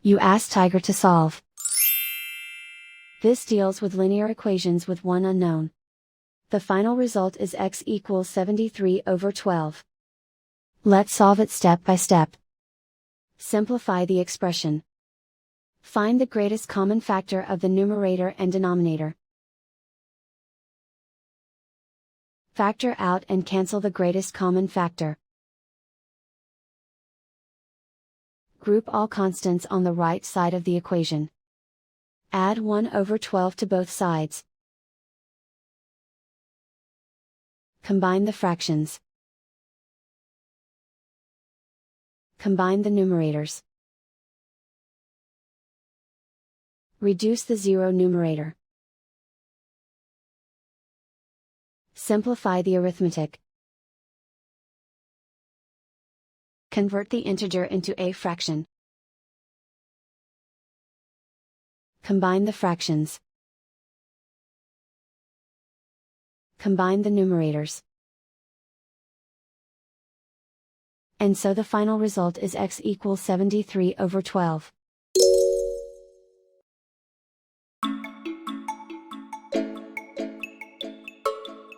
You ask Tiger to solve. This deals with linear equations with one unknown. The final result is x equals 73/12. Let's solve it step by step. Simplify the expression. Find the greatest common factor of the numerator and denominator. Factor out and cancel the greatest common factor. Group all constants on the right side of the equation. Add 1/12 to both sides. Combine the fractions. Combine the numerators. Reduce the zero numerator. Simplify the arithmetic. Convert the integer into a fraction. Combine the fractions. Combine the numerators. And so the final result is x equals 73/12.